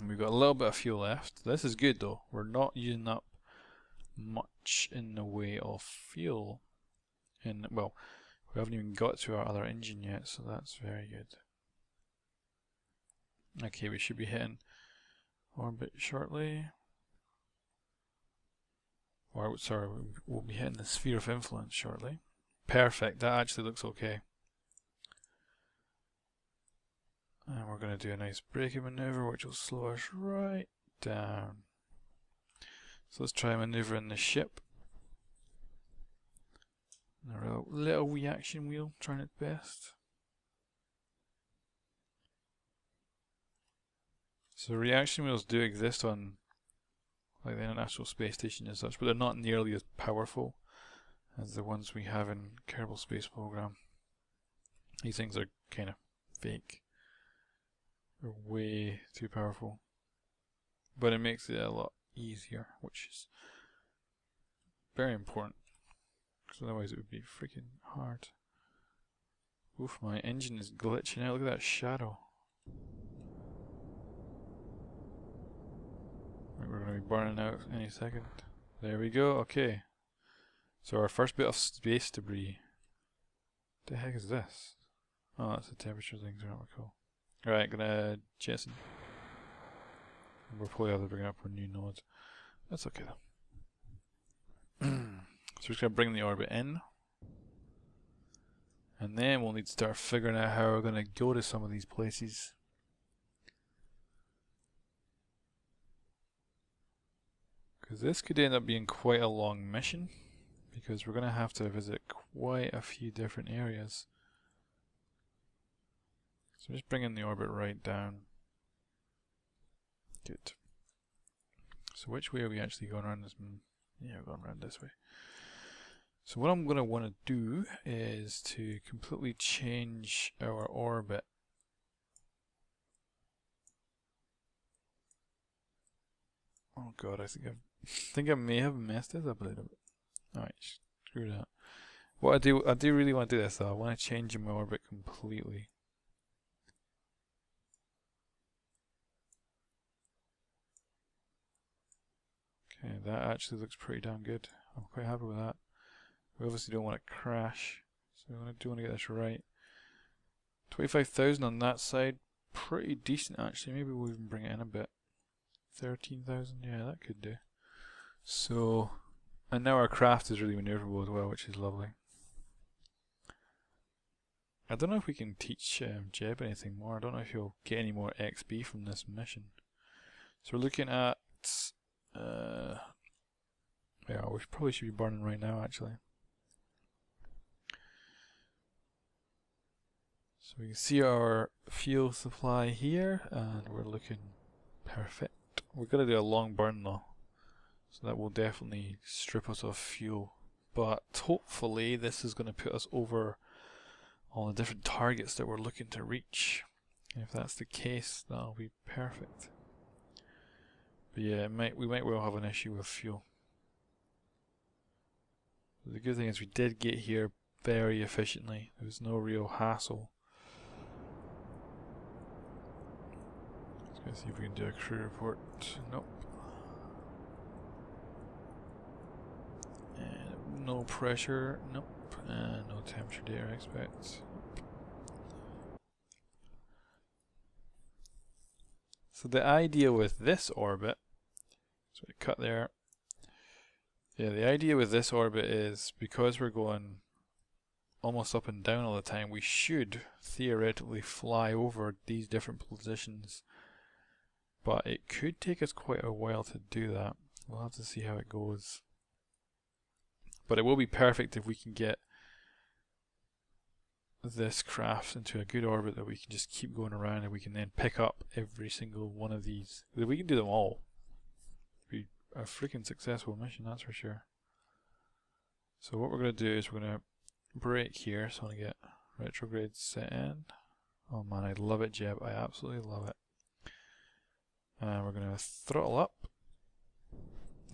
We've got a little bit of fuel left. This is good though. We're not using up much in the way of fuel. Well, we haven't even got to our other engine yet, so that's very good. Okay, we should be hitting orbit shortly. Or, sorry, we'll be hitting the sphere of influence shortly. Perfect, that actually looks okay. And we're going to do a nice braking maneuver which will slow us right down. So let's try maneuvering the ship. A little reaction wheel trying its best. So reaction wheels do exist on like the International Space Station and such, but they're not nearly as powerful as the ones we have in Kerbal Space Program. These things are kind of fake. They're way too powerful. But it makes it a lot easier, which is very important. Because otherwise it would be freaking hard. Oof, my engine is glitching out. Look at that shadow. Right, we're going to be burning out any second. There we go, okay. So our first bit of space debris. What the heck is this? Oh, that's the temperature things, aren't we? Cool. Right, gonna jettison. We'll probably have to bring up our new node. That's okay though. So we're just gonna bring the orbit in. And then we'll need to start figuring out how we're gonna go to some of these places. Because this could end up being quite a long mission. Because we're gonna have to visit quite a few different areas. So just bringing the orbit right down. Good. So which way are we actually going around this? Yeah, we're going around this way. So what I'm going to want to do is to completely change our orbit. Oh god, I think I may have messed this up a little bit. Alright, screw that. What I do really want to do this though. I want to change my orbit completely. Okay, that actually looks pretty damn good. I'm quite happy with that. We obviously don't want to crash, so I do want to get this right. 25,000 on that side, pretty decent actually. Maybe we'll even bring it in a bit. 13,000, yeah, that could do. So, and now our craft is really maneuverable as well, which is lovely. I don't know if we can teach Jeb anything more. I don't know if he'll get any more XP from this mission. So we're looking at yeah, we probably should be burning right now actually. So we can see our fuel supply here and we're looking perfect. We're going to do a long burn though, so that will definitely strip us of fuel, but hopefully this is going to put us over all the different targets that we're looking to reach. If that's the case, that'll be perfect. But yeah, we might well have an issue with fuel. The good thing is we did get here very efficiently. There was no real hassle. Let's see if we can do a crew report. Nope. And no pressure. Nope. And no temperature data I expect. Nope. So the idea with this orbit, so we cut there. Yeah, the idea with this orbit is because we're going almost up and down all the time, we should theoretically fly over these different positions. But it could take us quite a while to do that. We'll have to see how it goes. But it will be perfect if we can get this craft into a good orbit that we can just keep going around and we can then pick up every single one of these. If we can do them all, it'd be a freaking successful mission, that's for sure. So what we're going to do is we're going to brake here, so I'm going to get retrograde set in. Oh man, I love it, Jeb, I absolutely love it. And we're going to throttle up.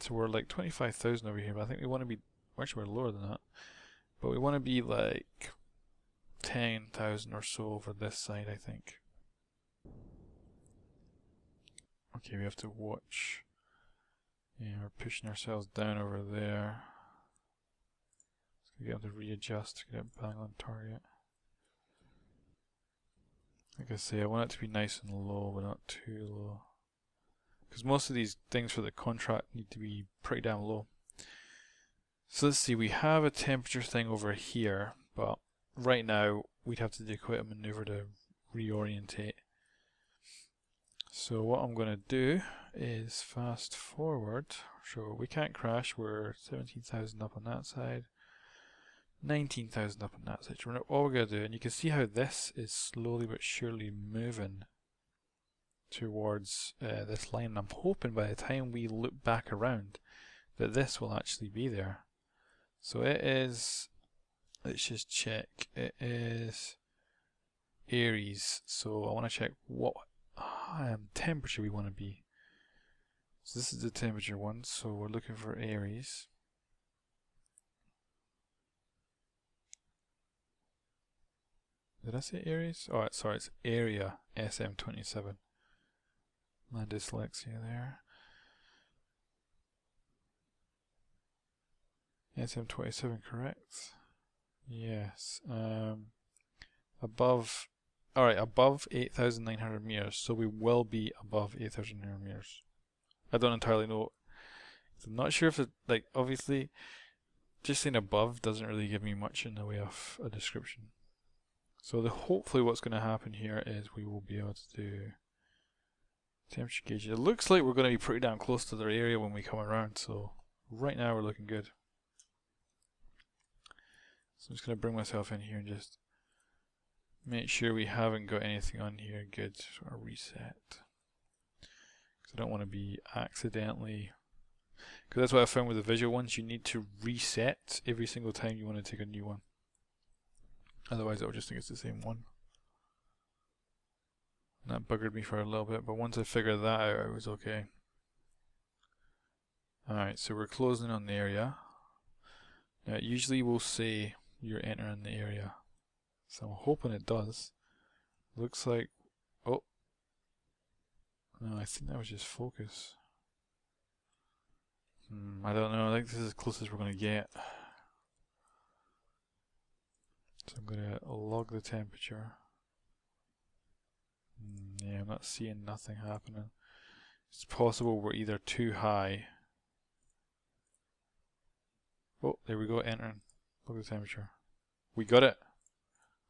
So we're like 25,000 over here, but I think we want to be, actually we're lower than that, but we want to be like 10,000 or so over this side, I think. Okay, we have to watch. Yeah, we're pushing ourselves down over there. Get able to readjust to get it bang on target. Like I say, I want it to be nice and low, but not too low. Because most of these things for the contract need to be pretty damn low. So let's see, we have a temperature thing over here, but right now we'd have to do quite a maneuver to reorientate. So what I'm going to do is fast forward. So we can't crash, we're 17,000 up on that side. 19,000 up on that side. So all we're going to do, and you can see how this is slowly but surely moving towards this line. I'm hoping by the time we loop back around that this will actually be there. So it is, let's just check, it is Aries. So I want to check what temperature we want to be. So this is the temperature one, so we're looking for Aries. Did I say Aries? Oh, sorry, it's area SM27. My dyslexia there. SM27, correct? Yes. Above 8,900 meters, so we will be above 8,900 meters. I don't entirely know. I'm not sure if it, like, obviously, just saying above doesn't really give me much in the way of a description. So hopefully what's going to happen here is we will be able to do temperature gauge. It looks like we're going to be pretty damn close to their area when we come around, so right now we're looking good. So I'm just going to bring myself in here and just make sure we haven't got anything on here. Good. Sort of reset. Because I don't want to be accidentally... Because that's what I found with the visual ones. You need to reset every single time you want to take a new one. Otherwise I'll just think it's the same one. And that buggered me for a little bit, but once I figured that out, I was okay. Alright, so we're closing on the area. Now it usually will say you're entering the area. So I'm hoping it does. Looks like... Oh! No, I think that was just focus. I don't know, I think this is as close as we're going to get. So I'm going to log the temperature. Yeah, I'm not seeing nothing happening. It's possible we're either too high. Oh, there we go, entering. Look at the temperature. We got it.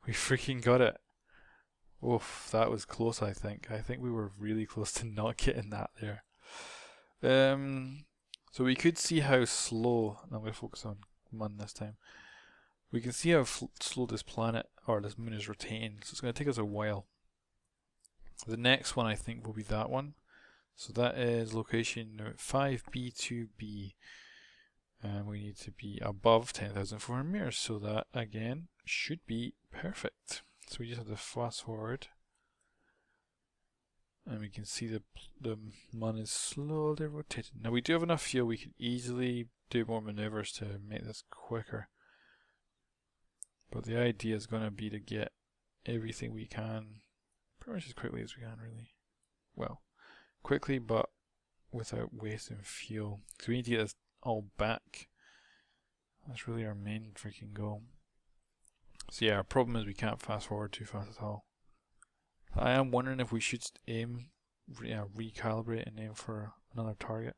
We freaking got it. Oof, that was close, I think. I think we were really close to not getting that there. So we could see how slow, and I'm going to focus on Mun this time. We can see how slow this planet, or this moon, is rotating, so it's going to take us a while. The next one I think will be that one. So that is location 5B2B. And we need to be above 10,400 meters, so that again should be perfect. So we just have to fast forward. And we can see the Mun is slowly rotating. Now we do have enough fuel, we can easily do more maneuvers to make this quicker. But the idea is going to be to get everything we can, pretty much as quickly as we can, really. Well, quickly, but without wasting fuel. So we need to get this all back. That's really our main freaking goal. So yeah, our problem is we can't fast forward too fast at all. I am wondering if we should aim, recalibrate and aim for another target.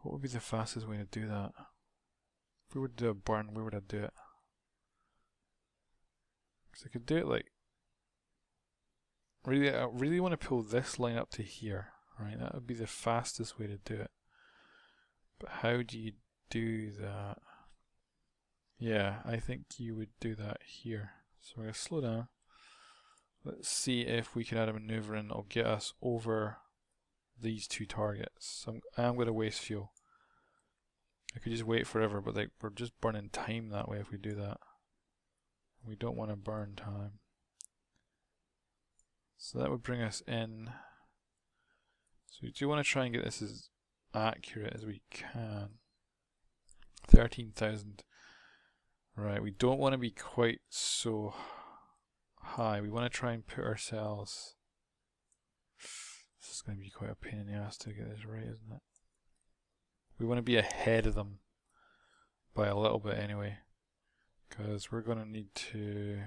What would be the fastest way to do that? If we were to do a burn, where would I do it? Because I could do it like... Really, I really want to pull this line up to here. Right, that would be the fastest way to do it. But how do you do that? Yeah, I think you would do that here. So we're going to slow down. Let's see if we can add a maneuver in that'll get us over these two targets. So I am going to waste fuel. I could just wait forever, but like we're just burning time that way if we do that. We don't want to burn time. So that would bring us in. So we do want to try and get this as accurate as we can. 13,000. Right, we don't want to be quite so high. We want to try and put ourselves is going to be quite a pain in the ass to get this right, isn't it? We want to be ahead of them by a little bit anyway, because we're going to need to...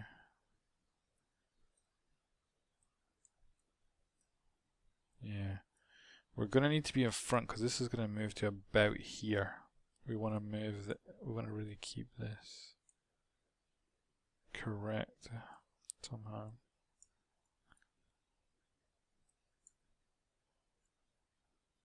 Yeah, we're going to need to be in front because this is going to move to about here. We want to move, we want to really keep this correct somehow.